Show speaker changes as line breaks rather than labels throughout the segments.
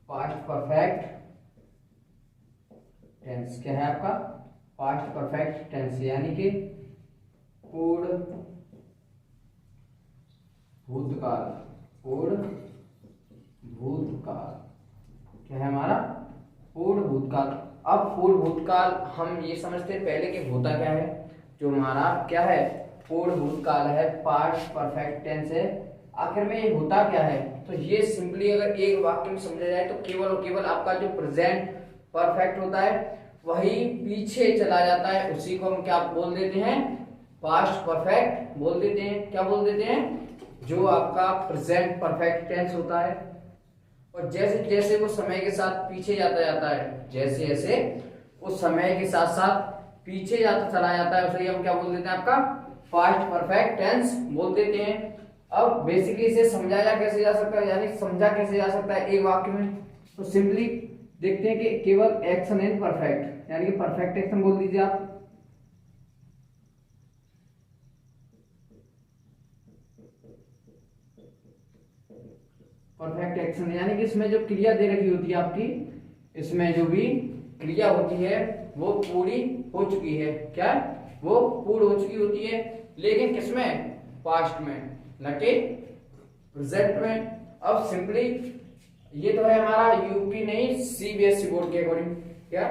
Past perfect tense क्या है आपका? पास्ट परफेक्ट टेंस, यानी कि पूर्ण भूतकाल। पूर्ण भूतकाल क्या है हमारा? पूर्ण भूतकाल। अब पूर्ण भूतकाल हम ये समझते हैं पहले कि होता क्या है। जो हमारा क्या है? पूर्ण भूतकाल है, पास्ट परफेक्ट टेंस है। आखिर में ये होता क्या है? तो ये सिंपली अगर एक वाक्य में समझा जाए तो केवल और केवल आपका जो प्रेजेंट परफेक्ट होता है वही पीछे चला जाता है, उसी को हम क्या बोल देते हैं? पास्ट परफेक्ट बोल देते हैं। क्या बोल देते हैं? जो आपका प्रेजेंट परफेक्ट टेंस होता है। और जैसे जैसे वो समय के साथ पीछे जाता जाता है, जैसे जैसे वो समय के साथ साथ पीछे जाता चला जाता है, उसे हम क्या बोल देते हैं? आपका पास्ट परफेक्ट टेंस बोल देते हैं। अब बेसिकली इसे समझाया कैसे जा सकता है, यानी समझा कैसे जा सकता है एक वाक्य में? तो सिंपली देखते हैं कि केवल एक्शन इन परफेक्ट, यानी कि परफेक्ट एक्शन बोल दीजिए आप। परफेक्ट एक्शन यानी कि इसमें जो क्रिया दे रखी होती है आपकी, इसमें जो भी क्रिया होती है वो पूरी हो चुकी है। क्या? वो पूर्ण हो चुकी होती है, लेकिन किसमें? पास्ट में, न कि प्रेजेंट में। अब सिंपली ये तो है हमारा यूपी नहीं सीबीएसई बोर्ड के अकॉर्डिंग। क्या?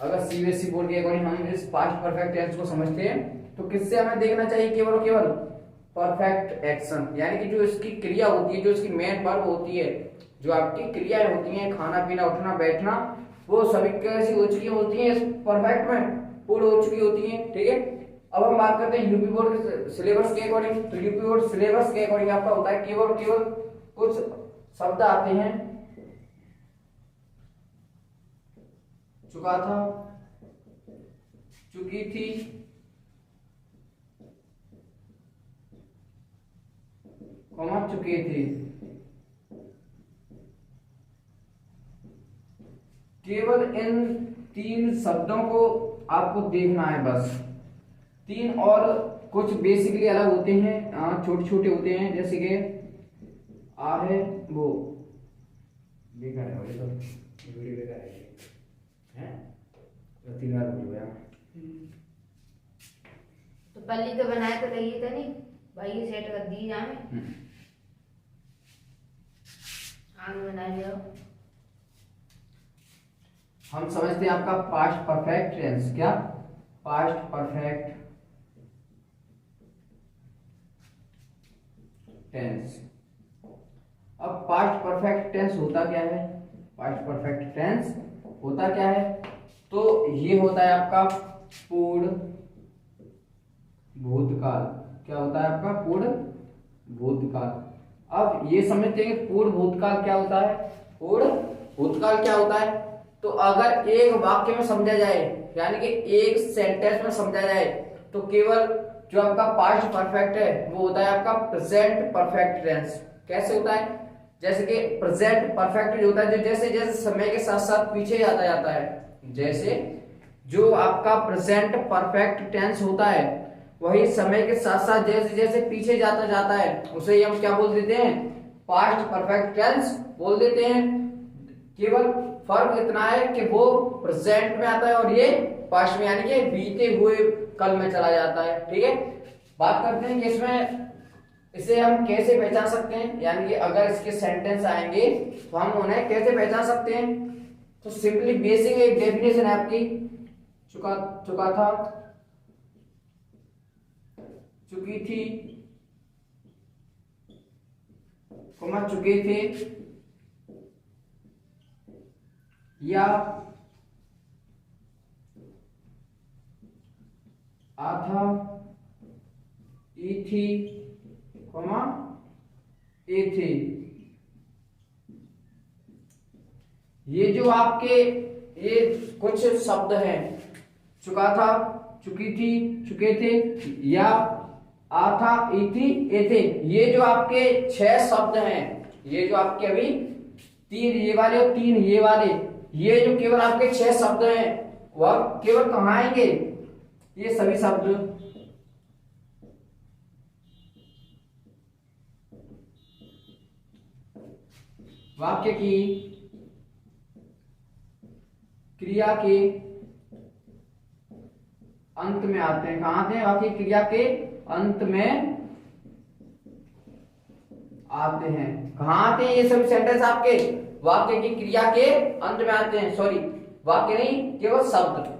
अगर सीबीएसई बोर्ड के अकॉर्डिंग हम इस पास्ट परफेक्ट टेंस को समझते हैं तो किससे हमें देखना चाहिए? केवल और केवल परफेक्ट एक्शन, यानी कि जो इसकी क्रिया होती है, जो इसकी मेन वर्ब होती है, जो आपकी क्रियाएं होती हैं, खाना पीना उठना बैठना, वो सभी कैसी हो चुकी होती हैं? परफेक्ट में पूर्ण हो चुकी होती हैं। ठीक है। अब हम बात करते हैं यूपी बोर्ड के सिलेबस के अकॉर्डिंग। तो यूपी बोर्ड सिलेबस के अकॉर्डिंग आपका होता है केवल केवल कुछ शब्द आते हैं। चुका था, चुकी थी, चुके थे। केवल इन 3 शब्दों को आपको देखना है बस। 3 और कुछ बेसिकली अलग होते हैं, छोटे छोटे होते हैं, जैसे कि आ है वो बेकार है, तो वीडियो बेकार है, तो 3 बार बोल गया।
तो पल्ली तो बनाए तो रही था नहीं भाई, ये सेट कर दी जाए। आग बना लिया।
हम समझते हैं आपका पास्ट परफेक्ट टेंस। क्या? Past perfect tense. अब पास्ट परफेक्ट टेंस होता क्या है? पास्ट परफेक्ट टेंस होता क्या है? तो ये होता है आपका पूर्ण भूतकाल। क्या होता है आपका? पूर्ण भूतकाल। अब ये समझते हैं कि पूर्ण भूतकाल क्या होता है? पूर्ण भूतकाल क्या होता है? तो अगर एक वाक्य में समझा जाए, यानी कि एक सेंटेंस में समझा जाए, तो केवल जो आपका पास्ट परफेक्ट है वो होता है आपका प्रेजेंट परफेक्ट टेंस। कैसे होता है? जैसे कि प्रेजेंट परफेक्ट जो होता है, जो जैसे जैसे समय के साथ साथ पीछे जाता जाता है, जैसे जो आपका प्रेजेंट परफेक्ट टेंस होता है वही समय के साथ साथ जैसे जैसे पीछे जाता जाता है, उसे हम क्या बोल देते हैं? पास्ट परफेक्ट टेंस बोल देते हैं। केवल फर्क इतना है कि वो प्रेजेंट में आता है और ये पास्ट में, यानी कि बीते हुए कल में चला जाता है। ठीक है। बात करते हैं कि इसमें इसे हम कैसे पहचान सकते हैं, यानी कि अगर इसके सेंटेंस आएंगे तो हम उन्हें कैसे पहचान सकते हैं? तो सिंपली बेसिक एक डेफिनेशन है आपकी। चुका चुका था, चुकी थी, चुके थे, या आ था, ई थी, ए थे। ये जो आपके ये कुछ शब्द हैं, चुका था, चुकी थी, चुके थे, या आ था, ई थी, ए थे, ये जो आपके 6 शब्द हैं, ये जो आपके अभी 3 ये वाले और 3 ये वाले, ये जो केवल आपके 6 शब्द हैं वह केवल कहाँ आएंगे? ये सभी शब्द वाक्य की क्रिया के अंत में आते हैं। कहां आते हैं? वाक्य क्रिया के अंत में आते हैं। कहां आते हैं ये सभी सेंटेंस आपके? वाक्य की क्रिया के अंत में आते हैं। सॉरी, वाक्य नहीं, केवल शब्द।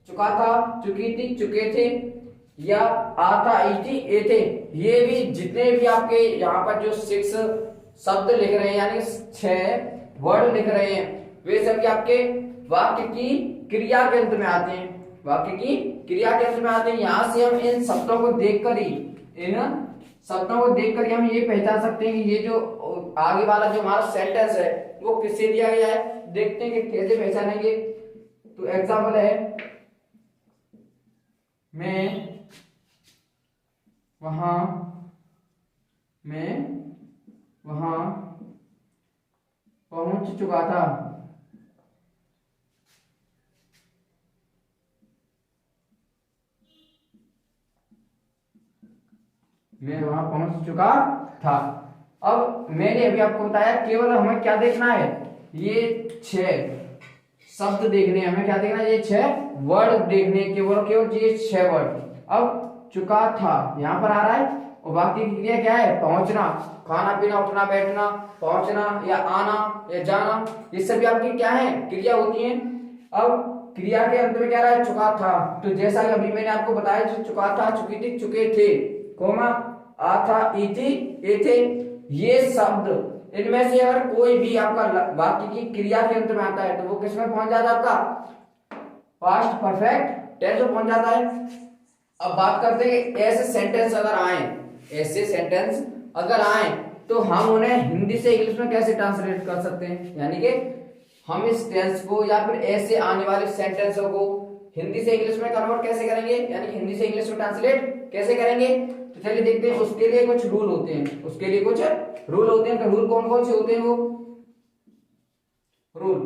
चुका था, चुकी थी, चुके थे, या आता, इति, एथे, ये भी जितने भी आपके यहाँ पर जो 6 शब्द लिख रहे हैं यानी 6 वर्ड लिख रहे हैं, वे सभी आपके वाक्य की क्रिया के अंत में आते हैं। वाक्य की क्रिया के अंत में आते हैं। यहां से हम इन शब्दों को देखकर ही हम ये पहचान सकते हैं कि ये जो आगे वाला जो हमारा सेंटेंस है वो किससे दिया गया है। देखते हैं कि कैसे पहचानेंगे। तो एग्जाम्पल है, मैं वहां पहुंच चुका था। मैं वहां पहुंच चुका था। अब मैंने अभी आपको बताया केवल हमें क्या देखना है, ये 6 शब्द देखने हैं। हमें क्या देखना है? ये 6 वर्ड देखने, केवल ये 6 वर्ड। अब चुका था यहां पर आ रहा है, और बाकी की क्रिया क्या है? पहुंचना, खाना पीना, उठना बैठना, पहुंचना या आना या जाना, ये सभी आपकी क्या है? क्रिया होती है। अब क्रिया के अंत में क्या रहा है? चुका था। तो जैसा कि अभी मैंने आपको बताया, जो चुका था, चुकी थी, चुके थे, कोमा, आ था, इति, एथे, ये शब्द इनमें से अगर कोई भी आपका वाक्य की क्रिया के अंत में आता है तो वो किसमें पहुंच जाता है? आपका पास्ट परफेक्ट टेंस में पहुंच जाता है। अब बात करते हैं कि ऐसे सेंटेंस अगर आए तो हम उन्हें हिंदी से इंग्लिश में कैसे ट्रांसलेट कर सकते हैं। यानी कि हम इस टेंस को या फिर ऐसे आने वाले सेंटेंसों को हिंदी से इंग्लिश में कन्वर्ट कैसे करेंगे, यानी कि हिंदी से इंग्लिश में ट्रांसलेट कैसे करेंगे। तो चलिए देखते हैं। उसके लिए कुछ रूल होते हैं। तो रूल कौन कौन से होते हैं? वो रूल,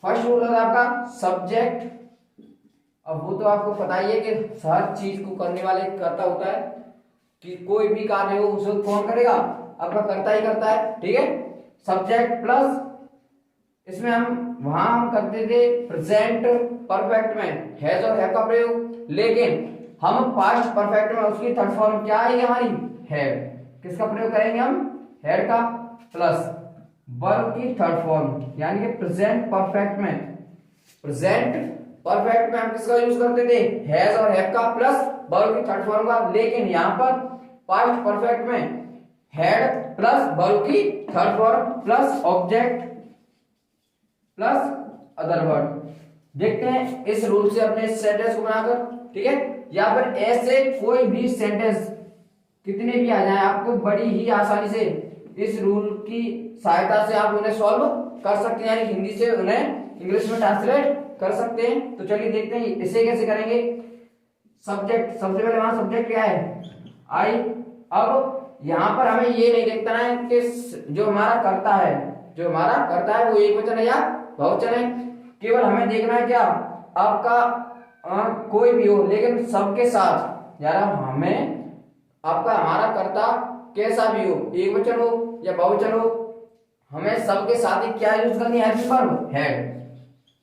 फर्स्ट रूल है आपका सब्जेक्ट। अब वो तो आपको पता ही है कि हर चीज को करने वाले कर्ता होता है, कि कोई भी कार्य हो उसे कौन करेगा? आपका कर्ता ही करता है। ठीक है, सब्जेक्ट प्लस इसमें हम करते थे प्रेजेंट परफेक्ट में हैज और हैव का प्रयोग, लेकिन हम पास्ट परफेक्ट में उसकी थर्ड फॉर्म क्या है हमारी? हैड। किसका प्रयोग करेंगे हम? हैड का, प्लस वर्ब की थर्ड फॉर्म, यानी कि प्रेजेंट परफेक्ट में हम किसका यूज करते थे? हैज और हैव का, प्लस वर्ब की थर्ड फॉर्म का। लेकिन यहां पर पास्ट परफेक्ट में हैड प्लस वर्ब की third form plus object plus other word. देखते हैं इस रूल से अपने सेंटेंस को बनाकर। ठीक है, या फिर ऐसे कोई भी सेंटेंस कितने भी आ जाए, आपको बड़ी ही आसानी से इस रूल की सहायता से आप उन्हें सॉल्व कर सकते हैं, यानी हिंदी से उन्हें इंग्लिश में ट्रांसलेट कर सकते हैं। तो चलिए देखते हैं इसे कैसे करेंगे। सब्जेक्ट, सबसे पहले वहां सब्जेक्ट क्या है? आई। अब यहां पर हमें ये नहीं देखना है कि जो हमारा कर्ता है वो एक वचन है या बहुवचन है। केवल हमें देखना है क्या? आपका कोई भी हो, लेकिन सबके साथ, यार हमारा कर्ता कैसा भी हो, एक वचन हो या बहुवचन हो, हमें सबके साथ ही क्या यूज करनी है? Verb, had.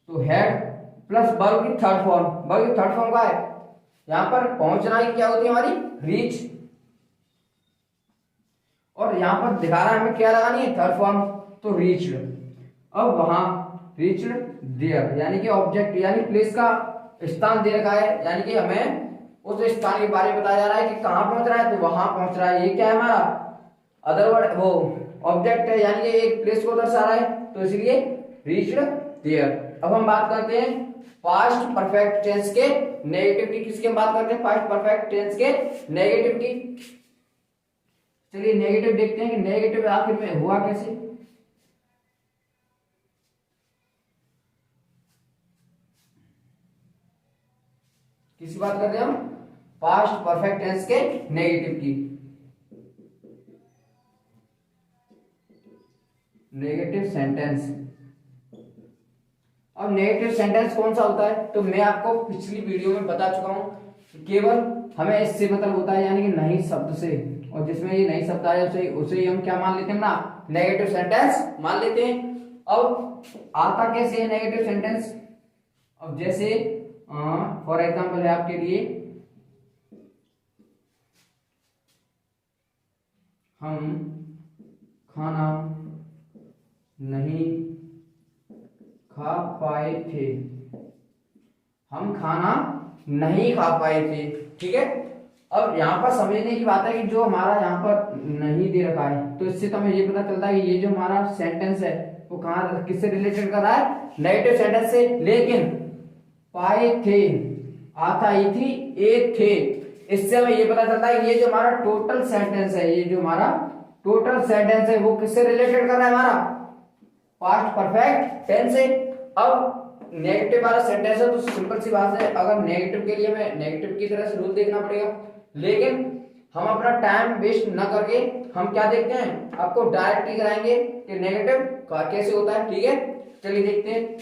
तो हैड प्लस वर्ब की थर्ड फॉर्म का है यहां पर पहुंचना की क्या होती है हमारी? रीच। और यहां पर दिखा रहा है हमें क्या लगानी है? थर्ड फॉर्म, तो रीच्ड। अब वहां रीच्ड देयर, यानी कि ऑब्जेक्ट यानी प्लेस का स्थान दे रखा है, यानी कि हमें उस स्थान के बारे में बताया जा रहा है कि कहां पहुंच रहा है, तो वहां पहुंच रहा है। ये क्या है हमारा? अदर वर्ड, वो ऑब्जेक्ट है, यानी कि एक प्लेस को दर्शा रहा है, तो इसलिए रीच्ड देयर। अब हम बात करते हैं पास्ट परफेक्ट टेंस के नेगेटिव की। किसकी हम बात करते हैं? पास्ट परफेक्ट टेंस के नेगेटिव की। चलिए नेगेटिव देखते हैं कि नेगेटिव आखिर में हुआ कैसे। किसी बात कर रहे हैं हम? पास्ट परफेक्ट टेंस के नेगेटिव की। Negative sentence. अब नेगेटिव सेंटेंस कौन सा होता है? तो मैं आपको पिछली वीडियो में बता चुका हूं कि केवल हमें इससे मतलब होता है, यानी कि नहीं शब्द से, और जिसमें ये नहीं शब्द आया उसे ही हम क्या मान लेते हैं ना? नेगेटिव सेंटेंस मान लेते हैं। अब आता कैसे है नेगेटिव सेंटेंस? अब जैसे फॉर एग्जाम्पल है आपके लिए, हम खाना नहीं खा पाए थे, हम खाना नहीं खा पाए थे, ठीक है। अब यहाँ पर समझने की बात है कि जो हमारा यहाँ पर नहीं दे रखा है, तो इससे तो हमें ये पता चलता है कि ये जो हमारा सेंटेंस है वो कहाँ किससे रिलेटेड कर रहा है, नेगेटिव सेंटेंस से। लेकिन पाए थे, आता ही थी, एक थे, इससे हमें ये पता चलता है कि ये जो हमारा टोटल सेंटेंस है, ये जो हमारा टोटल सेंटेंस है वो किससे रिलेटेड कर रहा है, हमारा पास्ट परफेक्ट टेंस से। अब नेगेटिव वाला सेंटेंस है तो सिंपल सी बात है, अगर नेगेटिव के लिए हमें नेगेटिव की तरह से रूल देखना पड़ेगा, लेकिन हम अपना टाइम वेस्ट न करके हम क्या देखते हैं, आपको डायरेक्ट ही कराएंगे कि नेगेटिव कैसे होता है, ठीक है। चलिए देखते हैं।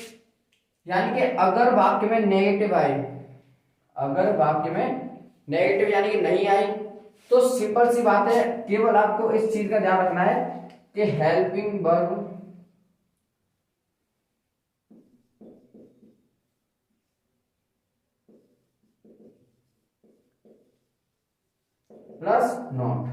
यानी कि अगर वाक्य में नेगेटिव आए, अगर वाक्य में नेगेटिव यानी कि नहीं आई, तो सिंपल सी बात है, केवल आपको इस चीज का ध्यान रखना है कि helping verb plus not.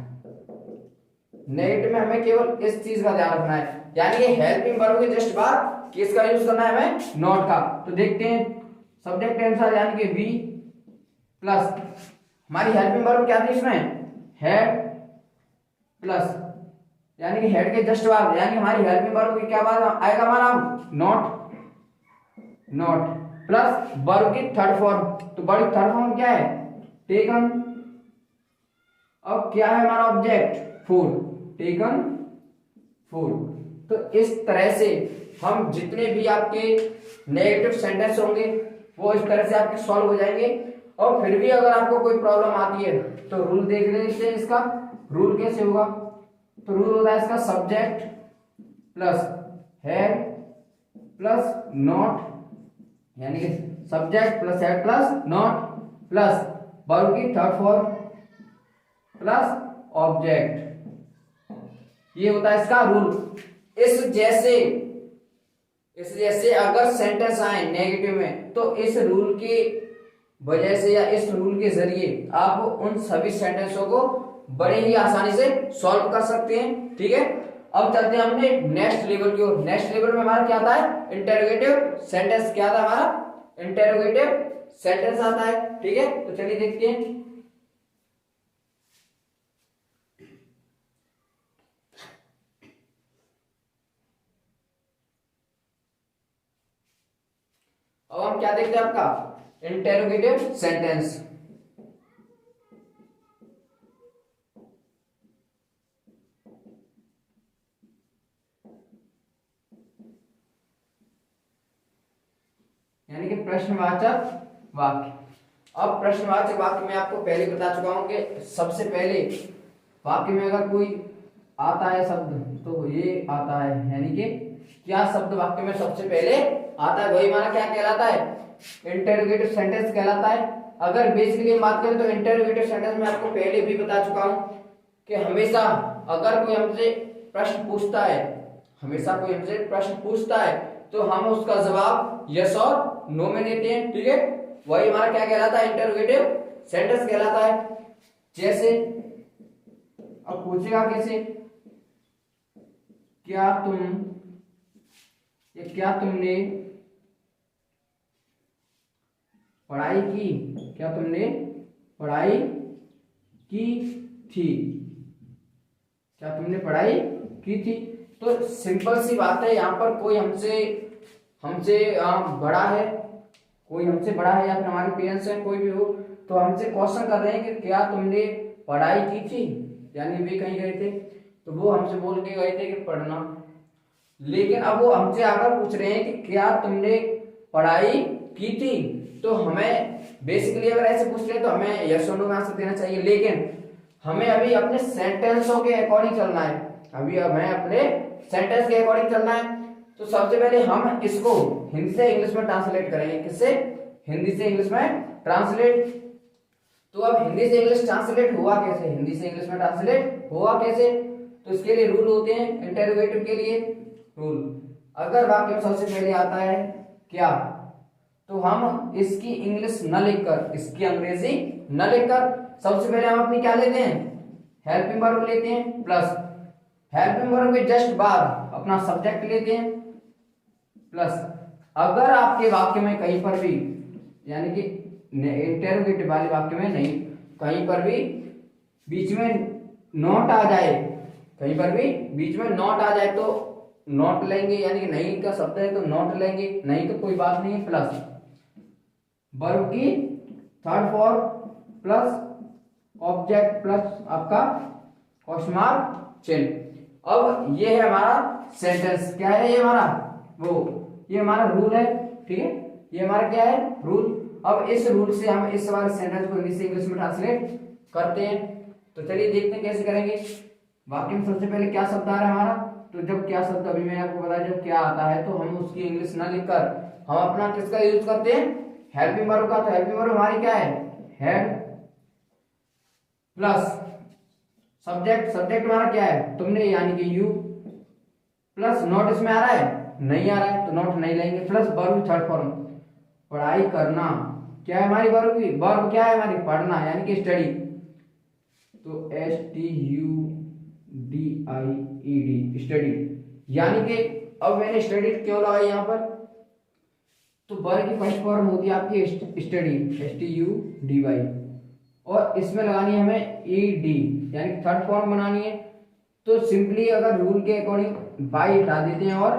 Negative में हमें केवल इस चीज का ध्यान रखना है, यानी कि हेल्पिंग वर्ब के जस्ट बाद किसका यूज करना है हमें, नॉट का। तो देखते हैं सब्जेक्ट टेंस यानी कि वी प्लस हमारी हेल्पिंग वर्ब क्या थी इसमें, हेड प्लस, यानी कि हेड के जस्ट बाद, यानी हमारी हेल्पिंग वर्ब की क्या बात आएगा हमारा, नॉट, नॉट प्लस वर्ब की थर्ड फॉर्म। तो वर्ब थर्ड फॉर्म क्या है, टेकन। अब क्या है हमारा ऑब्जेक्ट, फूड, टेकन फूड। तो इस तरह से हम जितने भी आपके नेगेटिव सेंटेंस होंगे वो इस तरह से आपके सॉल्व हो जाएंगे। और फिर भी अगर आपको कोई प्रॉब्लम आती है तो रूल देख लेते हैं इसका। रूल कैसे होगा, तो रूल होता है इसका subject plus head plus not, यानी कि subject plus head plus not plus verb की थर्ड फॉर्म प्लस ऑब्जेक्ट, ये होता है इसका रूल। इस जैसे अगर सेंटेंस आए नेगेटिव में, तो इस रूल की वजह से या इस रूल के जरिए आप उन सभी सेंटेंसों को बड़े ही आसानी से सॉल्व कर सकते हैं, ठीक है। अब चलते हैं हमने नेक्स्ट लेवल की ओर। नेक्स्ट लेवल में हमारा क्या आता है, इंटेरोगेटिव सेंटेंस। क्या आता है हमारा, इंटेरोगेटिव सेंटेंस आता है, ठीक है। तो चलिए देखते हैं। अब हम क्या देखते हैं, आपका इंटेरोगेटिव सेंटेंस। यानी कि प्रश्नवाचक वाक्य। अब प्रश्नवाचक वाक्य में आपको पहले बता चुका हूं कि सबसे पहले वाक्य में अगर कोई आता है शब्द तो ये आता है, यानी कि क्या शब्द वाक्य में सबसे पहले आता है वही हमारा क्या कहलाता है, इंटेरोगेटिव सेंटेंस कहलाता है। अगर बेसिकली हम बात करें तो इंटेरोगेटिव सेंटेंस में आपको पहले भी बता चुका हूं कि हमेशा अगर कोई हमसे प्रश्न पूछता है, हमेशा कोई हमसे प्रश्न पूछता है तो हम उसका जवाब यस और नो में देते हैं, ठीक है। वही हमारा क्या कहलाता है, इंटेरोगेटिव सेंटेंस कहलाता है। जैसे अब पूछेगा कैसे, क्या तुमने पढ़ाई की, क्या तुमने पढ़ाई की थी, क्या तुमने पढ़ाई की थी। तो सिंपल सी बात है, यहाँ पर कोई हमसे बड़ा है, कोई हमसे बड़ा है या फिर हमारे पेरेंट्स हैं, कोई भी हो, तो हमसे क्वेश्चन कर रहे हैं कि क्या तुमने पढ़ाई की थी, यानी वे कहीं गए थे तो वो हमसे बोल के गए थे कि पढ़ना। लेकिन अब वो हमसे आकर पूछ रहे हैं कि क्या तुमने पढ़ाई की थी, तो हमें बेसिकली अगर ऐसे पूछ रहे हैं तो हमें यस और नो में आंसर देना चाहिए। लेकिन हमें अभी अपने सेंटेंसों के अकॉर्डिंग चलना है, अभी हमें अपने सेंटेंस के अकॉर्डिंग चलना है। तो सबसे पहले हम इसको हिंदी से इंग्लिश में ट्रांसलेट करेंगे। किससे, हिंदी से इंग्लिश में ट्रांसलेट। तो अब हिंदी से इंग्लिश ट्रांसलेट हुआ कैसे, हिंदी से इंग्लिश में ट्रांसलेट हुआ कैसे, तो इसके लिए रूल होते हैं इंटेरोगेटिव के लिए रूल। अगर वाक्य में सबसे पहले आता है क्या, तो हम इसकी इंग्लिश न लिखकर, इसकी अंग्रेजी न लिखकर सबसे पहले हम अपनी क्या लेते हैं, हेल्पिंग वर्ब लेते हैं, प्लस हेल्पिंग वर्ब के जस्ट बाद अपना सब्जेक्ट लेते हैं, प्लस अगर आपके वाक्य में कहीं पर भी, यानी कि इंटरोगेटिव वाले वाक्य में नहीं, कहीं पर भी बीच में नॉट आ जाए, कहीं पर भी बीच में नॉट आ जाए तो नॉट लेंगे, यानी कि नहीं का शब्द है तो नॉट लेंगे, नहीं तो कोई बात नहीं है, प्लस वर्ब की third form plus object plus आपका क्वेश्चन मार्क चिन्ह। अब ये है हमारा सेंटेंस, क्या है ये हमारा, वो ये हमारा रूल है, ठीक है, ये हमारा क्या है, रूल। अब इस रूल से हम इस वाले सेंटेंस को इंग्लिश से इंग्लिश में ट्रांसलेट करते हैं। तो चलिए देखते हैं कैसे करेंगे। वाक्य में सबसे पहले क्या शब्द आ रहा है हमारा, तो जब क्या शब्द अभी मैंने आपको बताया जब क्या आता है तो हम उसकी इंग्लिश ना लिखकर हम अपना किसका यूज करते हैं, हेल्पिंग वर्ब का। तो हेल्पिंग वर्ब हमारी क्या है, हेड प्लस सब्जेक्ट, सब्जेक्ट हमारा क्या है, तुमने, यानी कि यू, प्लस नोट इसमें आ रहा है, नहीं आ रहा है तो नोट नहीं लेंगे, प्लस वर्ब थर्ड फॉर्म, पढ़ाई करना, क्या है हमारी वर्ब की, वर्ब क्या है हमारी, पढ़ना, यानी कि स्टडी, तो STUDIED स्टडी, यानी कि अब मैंने स्टडी क्यों लगाई यहाँ पर, तो वर्ब की फर्स्ट फॉर्म होती है आपकी स्टडी, STUDY, और इसमें लगानी है हमें ED, यानी कि थर्ड फॉर्म बनानी है। तो सिंपली अगर रूल के अकॉर्डिंग बाई हटा देते हैं और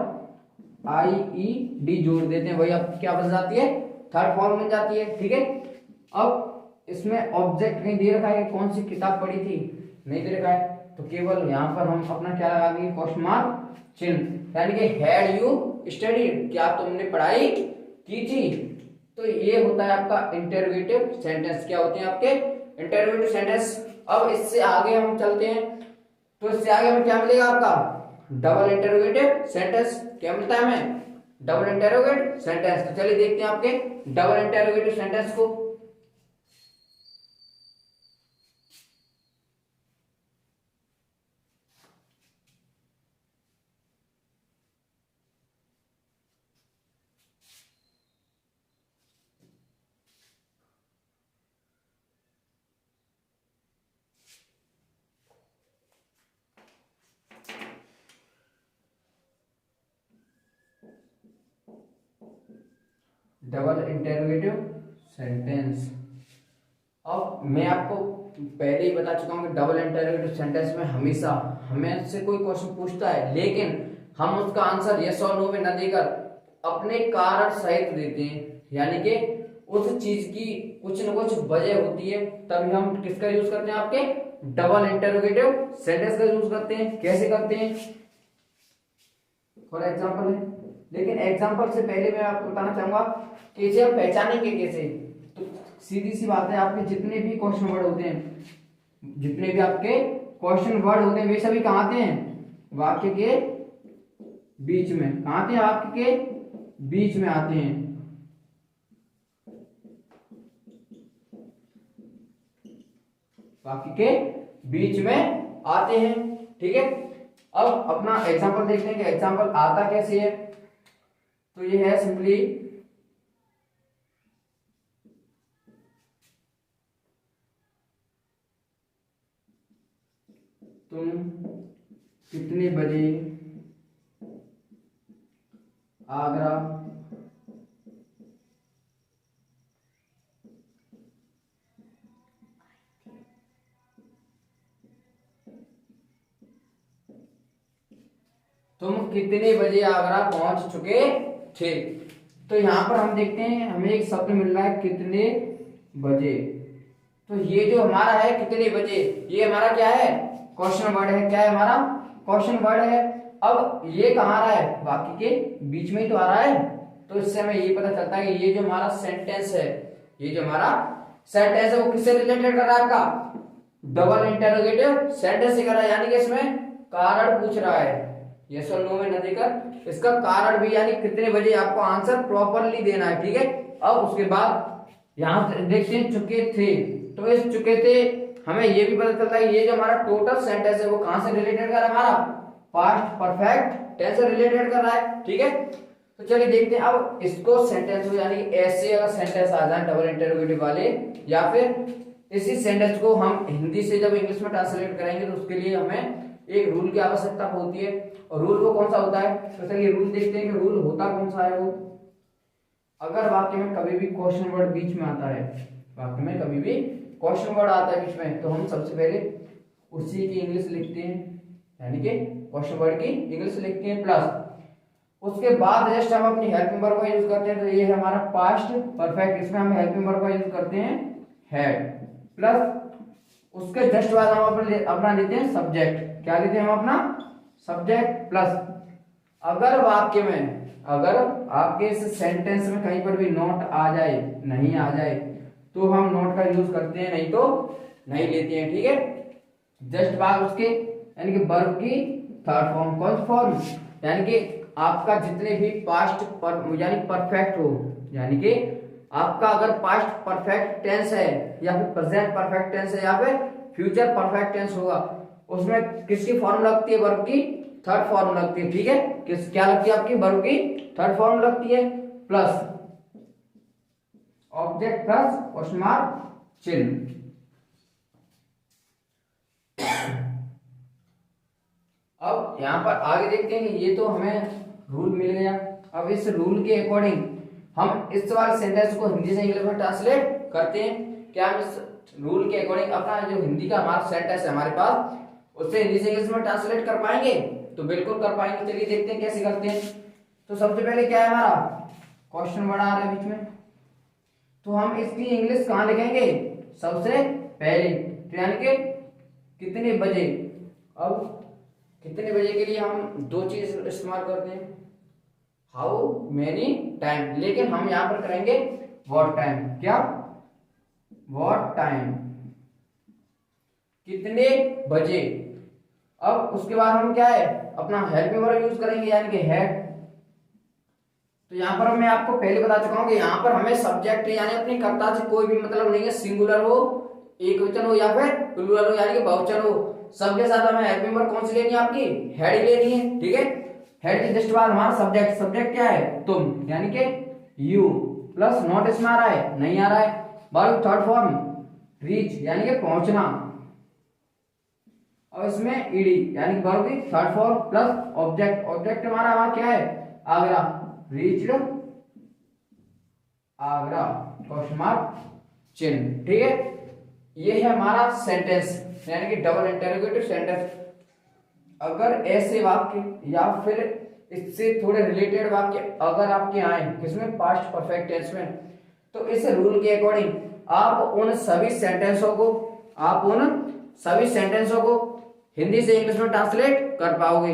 IED जोड़ देते हैं, वही आप क्या बन जाती है, थर्ड फॉर्म बन जाती है, ठीक है। अब इसमें ऑब्जेक्ट नहीं दे रखा है, कौन सी किताब पढ़ी थी, नहीं दे रखा है, तो केवल यहाँ पर हम अपना क्या लगा देंगे, क्वेश्चन मार्क चिन्ह, यानी कि हैड यू स्टडीड, क्या तुमने पढ़ाई की थी। तो ये होता है आपका इंटरोगेटिव सेंटेंस, क्या होते हैं आपके इंटरोगेटिव सेंटेंस। अब इससे आगे हम चलते हैं, तो इससे आगे हमें क्या मिलेगा आपका, डबल इंटरोगेटिव सेंटेंस, क्या मिलता है हमें, डबल इंटरोगेटिव सेंटेंस। तो चलिए देखते हैं आपके डबल इंटरोगेटिव सेंटेंस को। Double interrogative sentence. अब मैं आपको पहले ही बता चुका हूं कि डबल इंटरोगेटिव सेंटेंस में हमेशा हमें से कोई क्वेश्चन पूछता है, लेकिन हम उसका आंसर यस और नो में न देकर अपने कारण सहित देते हैं, यानी कि उस चीज की कुछ न कुछ वजह होती है, तभी हम किसका यूज करते हैं, आपके डबल इंटरोगेटिव सेंटेंस का यूज करते हैं। कैसे करते हैं, फॉर एग्जाम्पल है, लेकिन एग्जाम्पल से पहले मैं आपको बताना चाहूंगा कि इसे हम पहचानेंगे कैसे। तो सीधी सी बात है, आपके जितने भी क्वेश्चन वर्ड होते हैं, जितने भी आपके क्वेश्चन वर्ड होते हैं, वे सभी कहाँ आते हैं, वाक्य के बीच में, कहाँ आते हैं, वाक्य के बीच में आते हैं। वाक्य के बीच में आते हैं, ठीक है। अब अपना एग्जाम्पल देखते हैं कि एग्जाम्पल आता कैसे है। तो ये है सिंपली, तुम कितने बजे आगरा तुम कितने बजे आगरा पहुंच चुके थे। तो यहां पर हम देखते हैं हमें एक शब्द मिल रहा है कितने बजे। तो ये जो हमारा है कितने बजे, ये हमारा क्या है, क्वेश्चन वर्ड है। क्या है हमारा, क्वेश्चन वर्ड है। अब ये कहाँ आ रहा है, वाक्य के बीच में ही तो आ रहा है। तो इससे हमें ये पता चलता है कि ये जो हमारा सेंटेंस है, ये जो हमारा सेंटेंस है वो किससे रिलेटेड कर रहा है, आपका डबल इंटरोगेटिव सेंटेंस से कर रहा है, यानी कि इसमें कारण पूछ रहा है। यस और नो में न देकर इसका कारण भी, यानी कितने बजे आपको आंसर प्रॉपरली देना है, ठीक है। अब उसके बाद यहां देखते हैं चुके थे। तो इस चुके थे हमें ये भी पता चलता है ये जो हमारा टोटल सेंटेंस है वो कहां से रिलेटेड कर रहा है, हमारा पास्ट परफेक्ट टेंस से रिलेटेड कर रहा है, ठीक है। तो चलिए देखते हैं अब इसको सेंटेंस को, यानी ऐसे अगर सेंटेंस आ जाए डबल इंटरोगेटिव वाले, या फिर इसी सेंटेंस को हम हिंदी से जब इंग्लिश में ट्रांसलेट करेंगे तो उसके लिए हमें एक रूल की आवश्यकता होती है। और रूल वो कौन सा होता है, तो चलिए रूल देखते हैं कि रूल होता कौन सा है वो। अगर वाक्य में कभी भी क्वेश्चन वर्ड बीच में आता है, वाक्य में कभी भी क्वेश्चन वर्ड आता है बीच में, तो हम सबसे पहले उसी की इंग्लिश लिखते हैं, यानी कि क्वेश्चन वर्ड की इंग्लिश लिखते हैं प्लस उसके बाद जस्ट हम अपनी हेल्पिंग वर्ब का यूज करते हैं। तो ये है हमारा पास्ट परफेक्ट, इसमें हम हेल्पिंग वर्ब का यूज करते हैं हैड, प्लस उसके जस्ट बाद हम अपना लेते हैं सब्जेक्ट। क्या लेते हैं हम अपना सब्जेक्ट प्लस अगर वाक्य में, अगर आपके इस सेंटेंस में कहीं पर भी नॉट आ जाए, नहीं आ जाए, तो हम नॉट का यूज करते हैं, नहीं तो नहीं लेते हैं। ठीक है, जस्ट बाद उसके यानी कि वर्ब की थर्ड फॉर्म, कौन सी फॉर्म, यानी कि आपका जितने भी पास्ट यानी परफेक्ट हो, यानी कि आपका अगर पास्ट परफेक्ट टेंस है या फिर प्रेजेंट परफेक्ट टेंस है या फिर फ्यूचर परफेक्ट टेंस होगा, उसमें किसकी फॉर्म लगती है, वर्ब की थर्ड फॉर्म लगती है। ठीक है, क्या लगती है आपकी, वर्ब की थर्ड फॉर्म लगती है plus object plus question mark चिन्ह। अब यहां पर आगे देखते हैं कि ये तो हमें रूल मिल गया। अब इस रूल के अकॉर्डिंग हम इस वाले सेंटेंस को हिंदी से इंग्लिश में ट्रांसलेट करते हैं। क्या हम इस रूल के अकॉर्डिंग अपना जो हिंदी का हमारा सेंटेंस है हमारे पास, उससे हिंदी से इंग्लिश में ट्रांसलेट कर पाएंगे? तो बिल्कुल कर पाएंगे। चलिए देखते हैं कैसे करते हैं। तो सबसे पहले क्या है, हमारा क्वेश्चन वर्ड आ रहा है बीच में, तो हम इसकी इंग्लिश कहाँ लिखेंगे, सबसे पहले, तो यानी कि कितने बजे। अब कितने बजे के लिए हम दो चीज इस्तेमाल करते हैं, हाउ मेनी टाइम, लेकिन हम यहां पर करेंगे व्हाट टाइम। क्या, व्हाट टाइम, कितने बजे। अब उसके बाद हम क्या है, अपना हेल्पिंग वर्ब यूज करेंगे, यानी कि हैड। तो यहां पर मैं आपको पहले बता चुका हूं कि यहां पर हमें सब्जेक्ट यानी अपनी कर्ता से कोई भी मतलब नहीं है, सिंगुलर हो, एक वचन हो या फिर प्लूरल हो, यानी कि बहुवचन हो, सबके साथ हमें हेल्पिंग वर्ब कौन सी लेनी है, आपकी हेड ही लेनी है। ठीक है, हेड के जस्ट बाद हमारा सब्जेक्ट, सब्जेक्ट क्या है, तुम, यानी कि यू, प्लस नॉट इसमें आ रहा है, नहीं आ रहा है, वर्ब थर्ड फॉर्म रीच, यानी कि पहुंचना, और इसमें ईडी यानी वर्ब की third form plus object, object हमारा वहां क्या है, Agra, reached Agra, question mark चिन्ह। ठीक है, ये है हमारा सेंटेंस, यानी कि डबल इंटरोगेटिव सेंटेंस। अगर ऐसे वाक्य या फिर इससे थोड़े रिलेटेड वाक्य अगर आपके आए किसमें, पास्ट परफेक्ट टेंस में, तो इस रूल के अकॉर्डिंग आप उन सभी सेंटेंसों को हिंदी से इंग्लिश में ट्रांसलेट कर पाओगे।